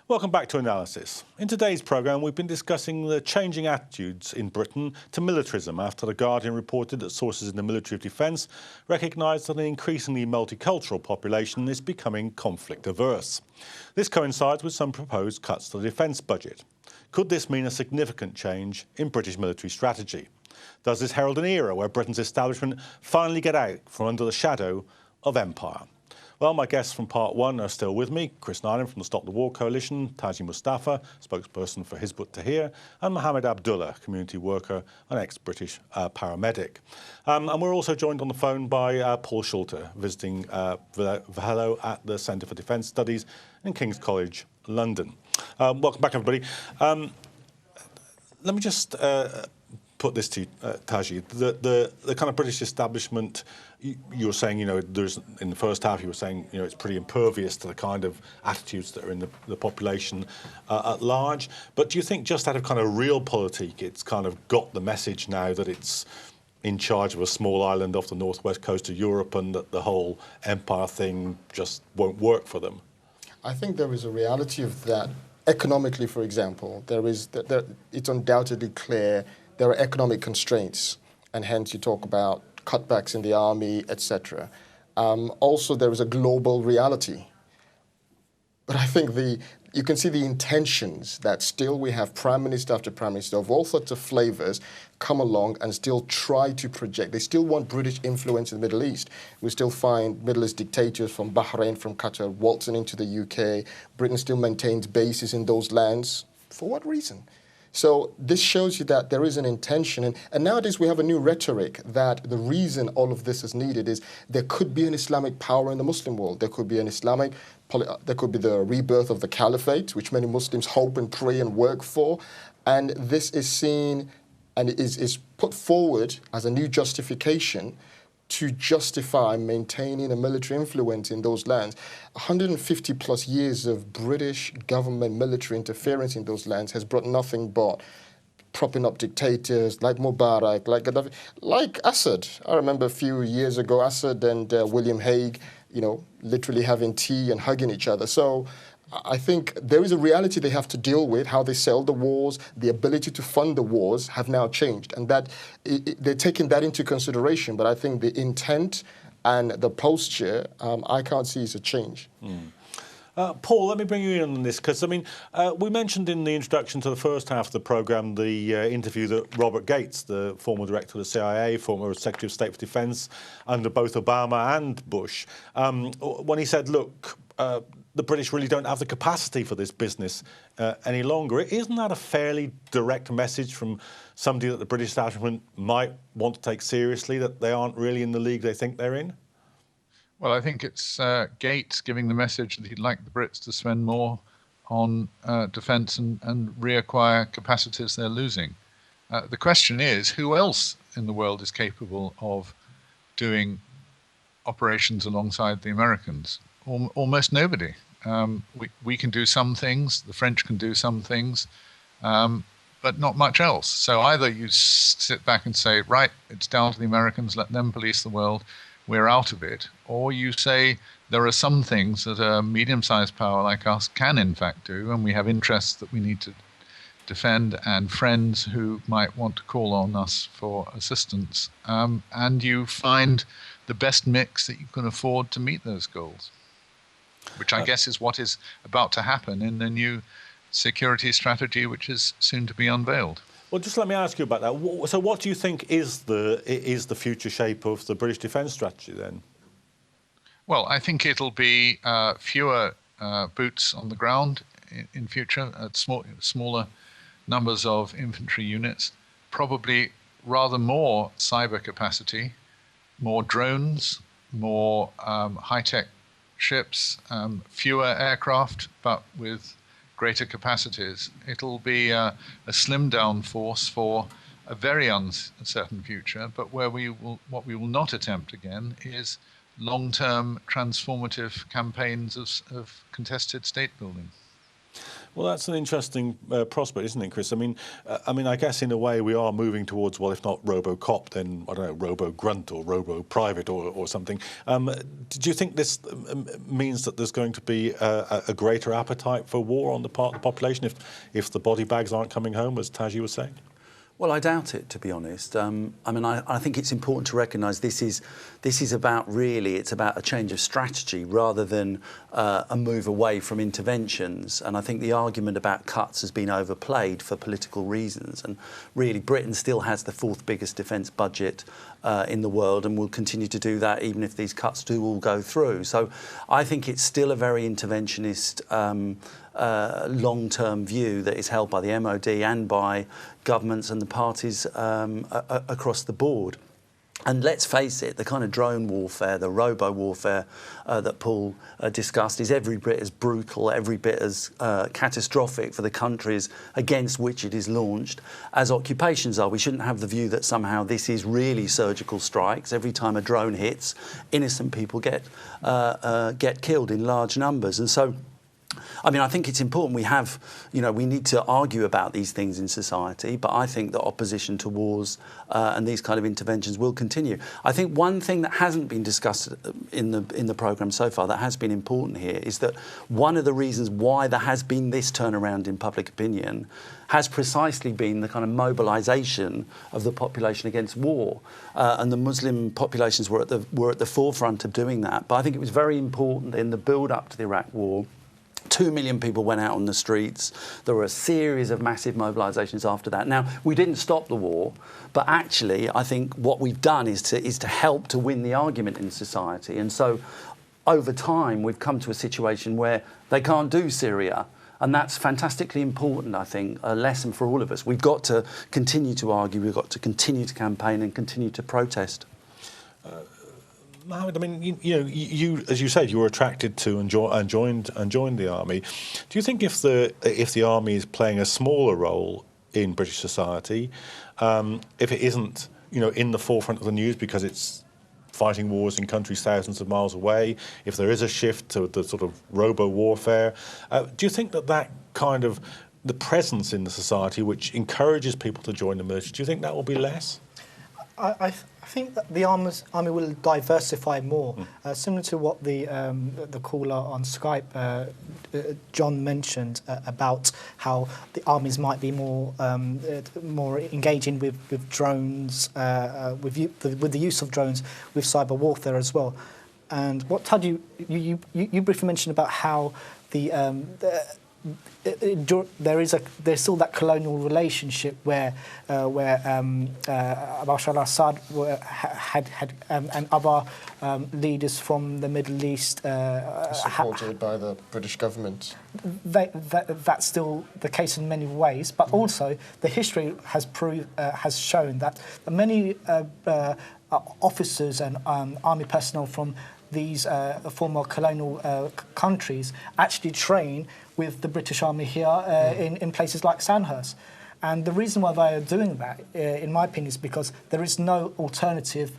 Welcome back to Analysis. In today's programme, we've been discussing the changing attitudes in Britain to militarism after The Guardian reported that sources in the military of defence recognise that an increasingly multicultural population is becoming conflict averse. This coincides with some proposed cuts to the defence budget. Could this mean a significant change in British military strategy? Does this herald an era where Britain's establishment finally get out from under the shadow of empire? Well, my guests from part one are still with me. Chris Nyland from the Stop the War Coalition, Taji Mustafa, spokesperson for Hizb ut-Tahrir, and Mohammed Abdullah, community worker and ex-British paramedic. And we're also joined on the phone by Paul Schulte, visiting fellow at the Centre for Defence Studies in King's College, London. Welcome back, everybody. Let me just put this to you, Taji. The kind of British establishment, you were saying, there's in the first half, you were saying, it's pretty impervious to the kind of attitudes that are in the population at large. But do you think just out of kind of realpolitik, it's kind of got the message now that it's in charge of a small island off the northwest coast of Europe and that the whole empire thing just won't work for them? I think there is a reality of that. Economically, for example, it's undoubtedly clear there are economic constraints, and hence you talk about cutbacks in the army, etc. Also, there is a global reality. But I think you can see the intentions that still we have prime minister after prime minister of all sorts of flavors come along and still try to project. They still want British influence in the Middle East. We still find Middle East dictators from Bahrain, from Qatar, waltzing into the UK. Britain still maintains bases in those lands. For what reason? So this shows you that there is an intention. And nowadays we have a new rhetoric that the reason all of this is needed is there could be an Islamic power in the Muslim world. There could be there could be the rebirth of the caliphate, which many Muslims hope and pray and work for. And this is seen and is put forward as a new justification to justify maintaining a military influence in those lands. 150 plus years of British government military interference in those lands has brought nothing but propping up dictators like Mubarak, like Gaddafi, like Assad. I remember a few years ago, Assad and William Hague, literally having tea and hugging each other. So I think there is a reality they have to deal with. How they sell the wars, the ability to fund the wars have now changed. And that they're taking that into consideration. But I think the intent and the posture, I can't see as a change. Paul, let me bring you in on this, because, we mentioned in the introduction to the first half of the programme the interview that Robert Gates, the former director of the CIA, former Secretary of State for Defence under both Obama and Bush, when he said, look, the British really don't have the capacity for this business any longer. Isn't that a fairly direct message from somebody that the British establishment might want to take seriously, that they aren't really in the league they think they're in? Well, I think it's Gates giving the message that he'd like the Brits to spend more on defence and reacquire capacities they're losing. The question is, who else in the world is capable of doing operations alongside the Americans? Almost nobody. We can do some things, the French can do some things, but not much else. So either you sit back and say, right, it's down to the Americans, let them police the world, we're out of it. Or you say there are some things that a medium-sized power like us can in fact do, and we have interests that we need to defend and friends who might want to call on us for assistance. And you find the best mix that you can afford to meet those goals, which I guess is what is about to happen in the new security strategy, which is soon to be unveiled. Well, just let me ask you about that. So what do you think is the future shape of the British defence strategy then? Well, I think it'll be fewer boots on the ground in future, smaller numbers of infantry units, probably rather more cyber capacity, more drones, more high-tech ships, fewer aircraft, but with greater capacities. It'll be a slimmed-down force for a very uncertain future, but what we will not attempt again is long-term transformative campaigns of contested state building. Well, that's an interesting prospect, isn't it, Chris? I mean, I guess in a way we are moving towards, well, if not RoboCop, then I don't know, RoboGrunt or RoboPrivate or something. Do you think this means that there's going to be a greater appetite for war on the part of the population if the body bags aren't coming home, as Taji was saying? Well, I doubt it, to be honest. I think it's important to recognise this is about it's about a change of strategy rather than a move away from interventions. And I think the argument about cuts has been overplayed for political reasons. And really, Britain still has the 4th biggest defence budget in the world and will continue to do that even if these cuts do all go through. So I think it's still a very interventionist long-term view that is held by the MOD and by governments and the parties across the board. And let's face it, the kind of drone warfare, the robo-warfare that Paul discussed is every bit as brutal, every bit as catastrophic for the countries against which it is launched as occupations are. We shouldn't have the view that somehow this is really surgical strikes. Every time a drone hits, innocent people get killed in large numbers. And so I think it's important we need to argue about these things in society, but I think that opposition to wars and these kind of interventions will continue. I think one thing that hasn't been discussed in the programme so far that has been important here is that one of the reasons why there has been this turnaround in public opinion has precisely been the kind of mobilisation of the population against war. And the Muslim populations were at the forefront of doing that. But I think it was very important in the build-up to the Iraq War. 2 million people went out on the streets. There were a series of massive mobilisations after that. Now, we didn't stop the war, but actually I think what we've done is to help to win the argument in society. And so over time we've come to a situation where they can't do Syria. And that's fantastically important, I think, a lesson for all of us. We've got to continue to argue, we've got to continue to campaign and continue to protest. Mohammed, you as you said, you were attracted to and joined the army. Do you think if the army is playing a smaller role in British society, if it isn't in the forefront of the news because it's fighting wars in countries thousands of miles away, if there is a shift to the sort of robo-warfare, do you think that kind of the presence in the society which encourages people to join the military, do you think that will be less? I think that the army will diversify more, similar to what the caller on Skype, John, mentioned about how the armies might be more engaging with drones, with the use of drones, with cyber warfare as well. And what Taji, you briefly mentioned about how there's still that colonial relationship where Bashar al-Assad had and other leaders from the Middle East supported by the British government. That's still the case in many ways, but also the history has shown that many officers and army personnel from these former colonial countries actually train with the British Army here in places like Sandhurst. And the reason why they are doing that, in my opinion, is because there is no alternative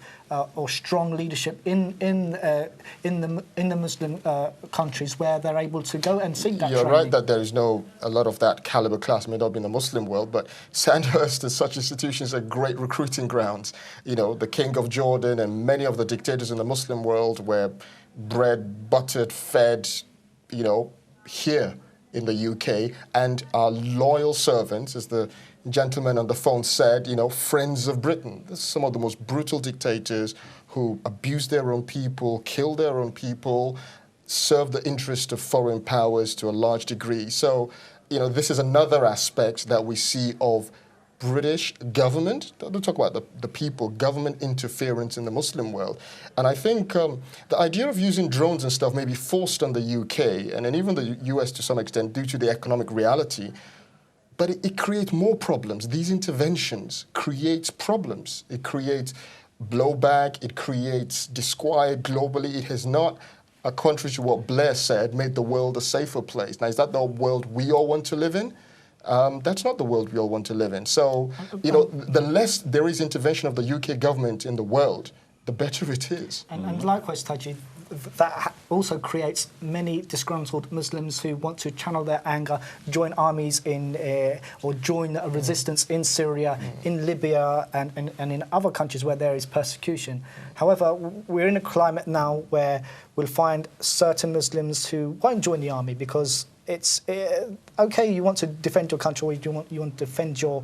or strong leadership in the Muslim countries where they're able to go and seek that You're training. right that there is a lot of that caliber class may not be in the Muslim world, but Sandhurst and such institutions are great recruiting grounds. The King of Jordan and many of the dictators in the Muslim world were bred, buttered, fed, here in the UK, and are loyal servants, as the gentleman on the phone said, friends of Britain. This is some of the most brutal dictators who abuse their own people, kill their own people, serve the interest of foreign powers to a large degree. So, this is another aspect that we see of British government, don't talk about the people, government interference in the Muslim world. And I think the idea of using drones and stuff may be forced on the UK and then even the US to some extent due to the economic reality, but it creates more problems. These interventions create problems. It creates blowback, it creates disquiet globally. It has not, contrary to what Blair said, made the world a safer place. Now, is that the world we all want to live in? That's not the world we all want to live in. So, the less there is intervention of the UK government in the world, the better it is. And likewise, Taji, that also creates many disgruntled Muslims who want to channel their anger, join armies or join a resistance in Syria, in Libya, and in other countries where there is persecution. However, we're in a climate now where we'll find certain Muslims who won't join the army because it's okay. You want to defend your country, or you want to defend your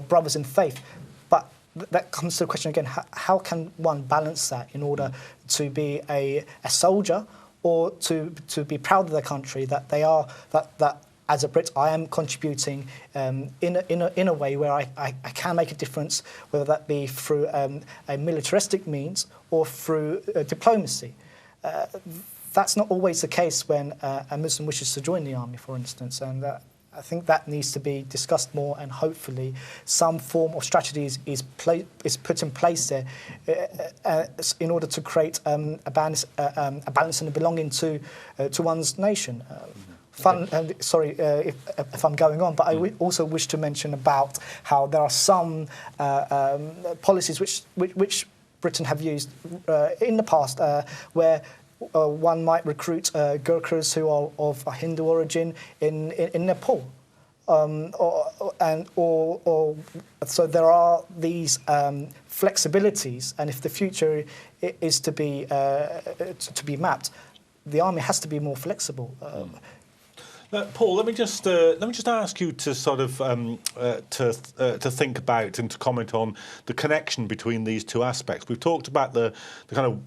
brothers in faith, but that comes to the question again: how can one balance that in order to be a soldier, or to be proud of their country that they are that as a Brit I am contributing in a way where I can make a difference, whether that be through a militaristic means or through diplomacy. That's not always the case when a Muslim wishes to join the army, for instance, and I think that needs to be discussed more, and hopefully some form of strategy is put in place there in order to create a balance and a belonging to one's nation. Sorry if I'm going on, but I also wish to mention about how there are some policies which Britain have used in the past where one might recruit Gurkhas who are of a Hindu origin in Nepal. So there are these flexibilities, and if the future is to be mapped, the army has to be more flexible. Paul, let me just ask you to sort of to think about and to comment on the connection between these two aspects. We've talked about the kind of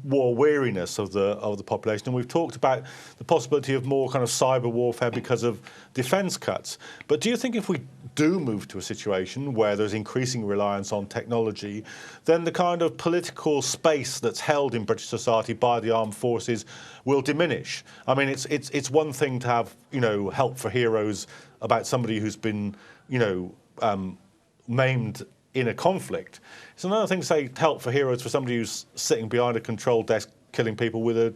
war weariness of the population, and we've talked about the possibility of more kind of cyber warfare because of defence cuts. But do you think if we do move to a situation where there's increasing reliance on technology, then the kind of political space that's held in British society by the armed forces will diminish? I mean, it's one thing to have, help for heroes about somebody who's been, maimed in a conflict. It's another thing to say help for heroes for somebody who's sitting behind a control desk killing people with a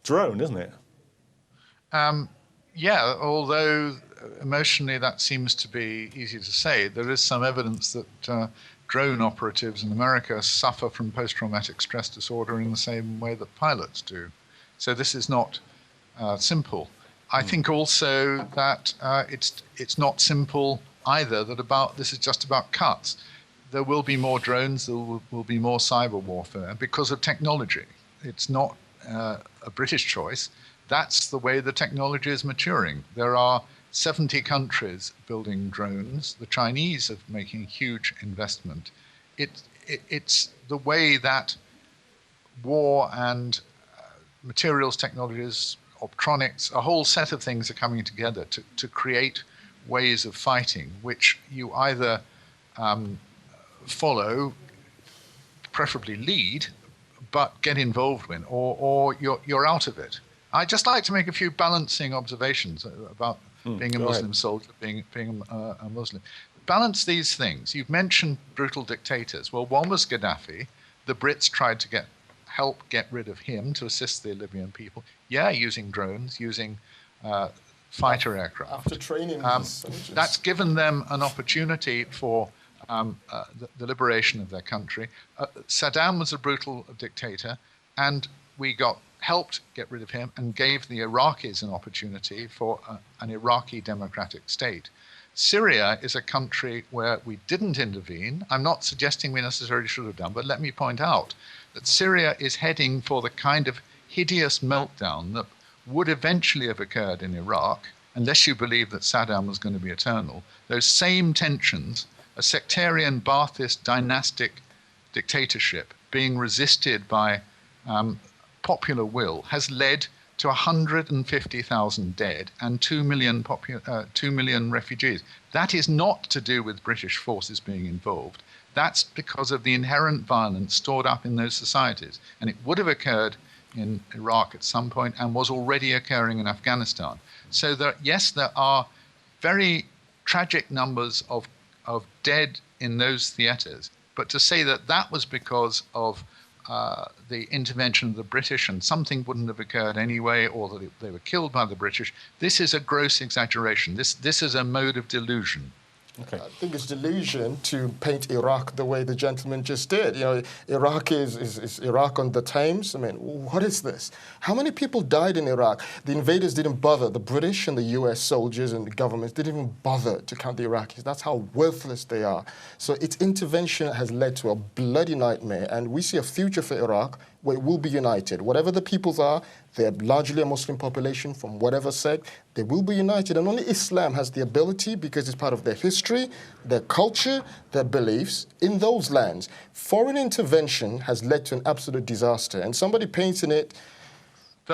drone, isn't it? Yeah, although emotionally that seems to be easy to say, there is some evidence that drone operatives in America suffer from post-traumatic stress disorder in the same way that pilots do. So this is not simple. I think also that it's not simple either that this is just about cuts. There will be more drones, there will be more cyber warfare because of technology. It's not a British choice. That's the way the technology is maturing. There are 70 countries building drones. The Chinese are making a huge investment. It's the way that war and materials technologies, optronics, a whole set of things are coming together to create ways of fighting, which you either follow, preferably lead, but get involved in, or you're out of it. I'd just like to make a few balancing observations about being a Muslim soldier, being a Muslim. Balance these things. You've mentioned brutal dictators. Well, one was Gaddafi. The Brits tried to help get rid of him to assist the Libyan people. Yeah, using drones, using fighter aircraft. After training soldiers. That's given them an opportunity for the liberation of their country. Saddam was a brutal dictator, and we helped get rid of him and gave the Iraqis an opportunity for an Iraqi democratic state. Syria is a country where we didn't intervene. I'm not suggesting we necessarily should have done, but let me point out that Syria is heading for the kind of hideous meltdown that would eventually have occurred in Iraq, unless you believe that Saddam was going to be eternal. Those same tensions, a sectarian Ba'athist dynastic dictatorship being resisted by popular will, has led to 150,000 dead and 2 million refugees. That is not to do with British forces being involved. That's because of the inherent violence stored up in those societies. And it would have occurred in Iraq at some point and was already occurring in Afghanistan. So there are very tragic numbers of dead in those theaters. But to say that was because of the intervention of the British and something wouldn't have occurred anyway, or that they were killed by the British, this is a gross exaggeration. This is a mode of delusion. Okay. I think it's delusion to paint Iraq the way the gentleman just did. You know, Iraq is Iraq on the Thames. I mean, what is this? How many people died in Iraq? The invaders didn't bother. The British and the US soldiers and the governments didn't even bother to count the Iraqis. That's how worthless they are. So its intervention has led to a bloody nightmare, and we see a future for Iraq where it will be united. Whatever the peoples are, they're largely a Muslim population from whatever sect, they will be united. And only Islam has the ability, because it's part of their history, their culture, their beliefs, in those lands. Foreign intervention has led to an absolute disaster. And somebody painting it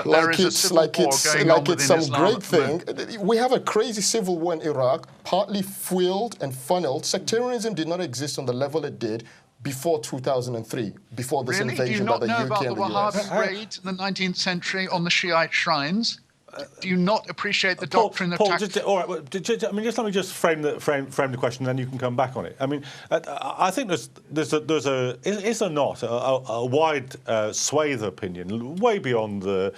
like it's some great thing. We have a crazy civil war in Iraq, partly fueled and funneled. Sectarianism did not exist on the level it did before 2003, before this invasion by the UK and the US. Do you not know about the Wahhabi raids in the 19th century on the Shiite shrines? Do you not appreciate the doctrine of tax? All right. Well, just let me just frame the question, and then you can come back on it. I mean, I think is there not a wide swathe of opinion, way beyond the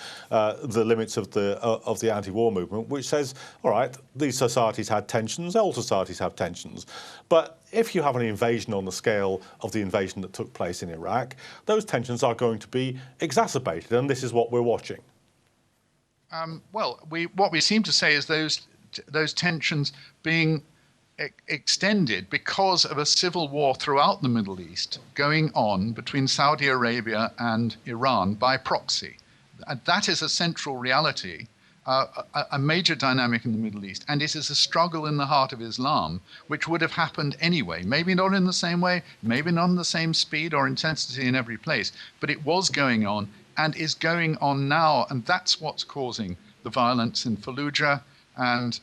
limits of the anti-war movement, which says, all right, these societies had tensions, all societies have tensions, but if you have an invasion on the scale of the invasion that took place in Iraq, those tensions are going to be exacerbated, and this is what we're watching. What we seem to say is those tensions being extended because of a civil war throughout the Middle East going on between Saudi Arabia and Iran by proxy. That is a central reality, a major dynamic in the Middle East, and it is a struggle in the heart of Islam, which would have happened anyway. Maybe not in the same way, maybe not in the same speed or intensity in every place, but it was going on and is going on now, and that's what's causing the violence in Fallujah and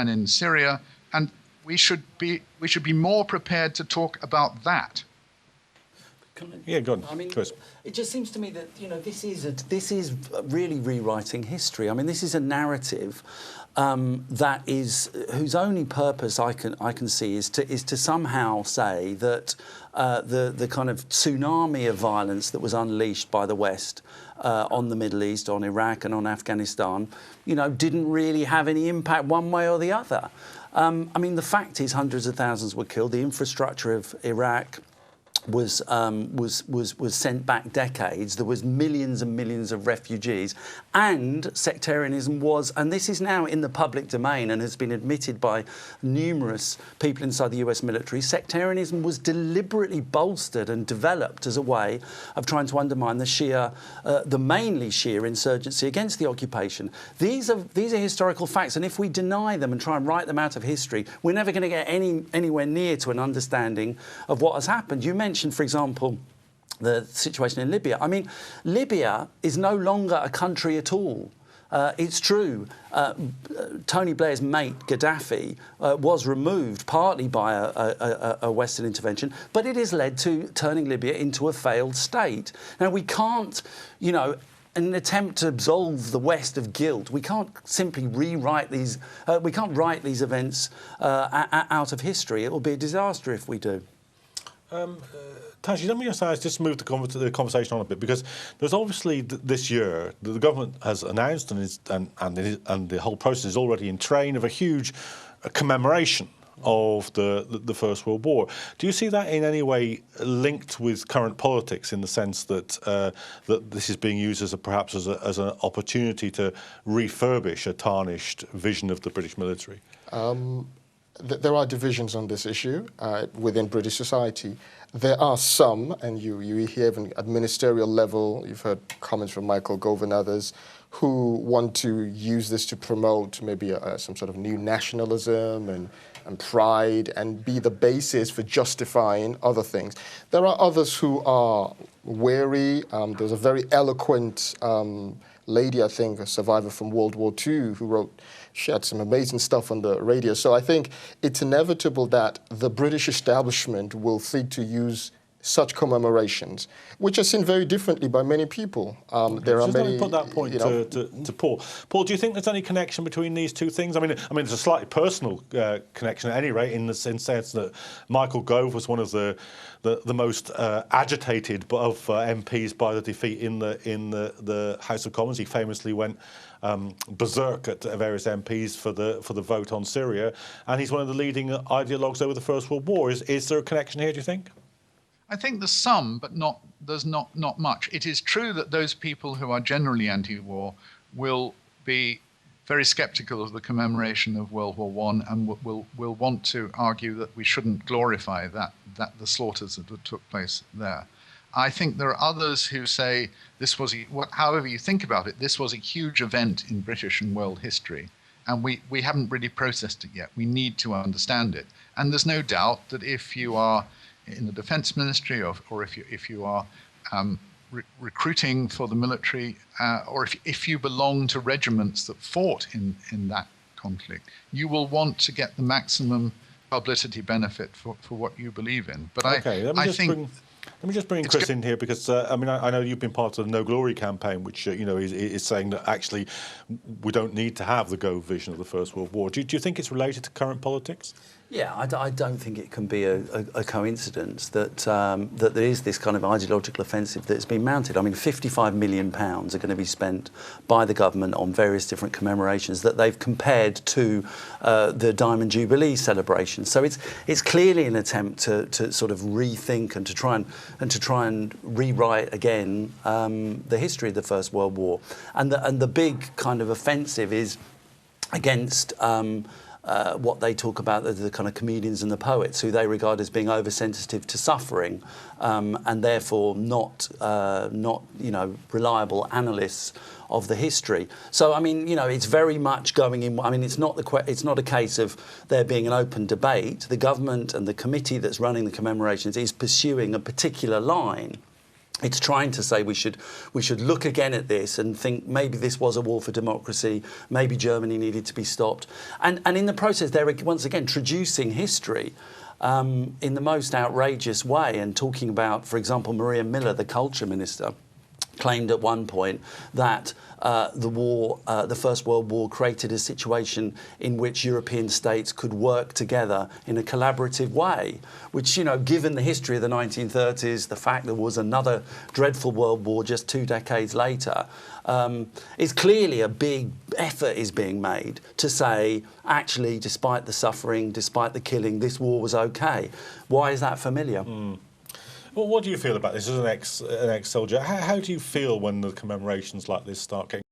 in Syria. And we should be more prepared to talk about that. Yeah, go on. I mean, Chris. it just seems to me that this is really rewriting history. I mean, this is a narrative that is whose only purpose I can see is to somehow say that the kind of tsunami of violence that was unleashed by the West on the Middle East, on Iraq and on Afghanistan, didn't really have any impact one way or the other. I mean, the fact is hundreds of thousands were killed. The infrastructure of Iraq was sent back decades. There was millions and millions of refugees, and sectarianism was, and this is now in the public domain and has been admitted by numerous people inside the US military, sectarianism was deliberately bolstered and developed as a way of trying to undermine the Shia, the mainly Shia insurgency against the occupation. These are historical facts, and if we deny them and try and write them out of history, we're never going to get anywhere near to an understanding of what has happened. You mentioned, for example, the situation in Libya. I mean, Libya is no longer a country at all. It's true, Tony Blair's mate, Gaddafi, was removed partly by a Western intervention, but it has led to turning Libya into a failed state. Now, we can't, in an attempt to absolve the West of guilt, we can't simply rewrite these, we can't write these events out of history. It will be a disaster if we do. Taji, let me just move the conversation on a bit, because there's obviously this year the government has announced and the whole process is already in train of a huge commemoration of the First World War. Do you see that in any way linked with current politics, in the sense that that this is being used perhaps as an opportunity to refurbish a tarnished vision of the British military? There are divisions on this issue within British society. There are some, and you hear even at ministerial level, you've heard comments from Michael Gove and others, who want to use this to promote maybe some sort of new nationalism and pride and be the basis for justifying other things. There are others who are wary. There's a very eloquent lady, I think, a survivor from World War II, who she had some amazing stuff on the radio. So I think it's inevitable that the British establishment will seek to use such commemorations, which are seen very differently by many people. There are Just let many. me put that point to Paul. Paul, do you think there's any connection between these two things? I mean, it's a slightly personal connection at any rate, in the sense that Michael Gove was one of the most agitated of MPs by the defeat in the House of Commons. He famously went berserk at various MPs for the vote on Syria, and he's one of the leading ideologues over the First World War. Is there a connection here, do you think? I think there's some, but there's not much. It is true that those people who are generally anti-war will be very sceptical of the commemoration of World War I and will want to argue that we shouldn't glorify that the slaughters that took place there. I think there are others who say this was, however you think about it, this was a huge event in British and world history, and we haven't really processed it yet. We need to understand it. And there's no doubt that if you are in the Defence Ministry, or if you are recruiting for the military, or if you belong to regiments that fought in that conflict, you will want to get the maximum publicity benefit for what you believe in. But okay, let me just bring Chris in here, because I know you've been part of the No Glory campaign, which is saying that actually we don't need to have the Gove vision of the First World War. Do you think it's related to current politics? Yeah, I don't think it can be a coincidence that that there is this kind of ideological offensive that's been mounted. I mean, £55 million are going to be spent by the government on various different commemorations that they've compared to the Diamond Jubilee celebration. So it's clearly an attempt to sort of rethink and to try and rewrite again the history of the First World War. And the big kind of offensive is against what they talk about, the kind of comedians and the poets, who they regard as being oversensitive to suffering, and therefore not reliable analysts of the history. So I mean, it's very much going in. I mean, it's not a case of there being an open debate. The government and the committee that's running the commemorations is pursuing a particular line. It's trying to say we should look again at this and think maybe this was a war for democracy, maybe Germany needed to be stopped. And in the process, they're once again traducing history in the most outrageous way, and talking about, for example, Maria Miller, the culture minister, claimed at one point that the First World War created a situation in which European states could work together in a collaborative way, which, given the history of the 1930s, the fact there was another dreadful world war just 2 decades later, is clearly a big effort is being made to say, actually, despite the suffering, despite the killing, this war was okay. Why is that familiar? Well, what do you feel about this as an ex-soldier? How do you feel when the commemorations like this start getting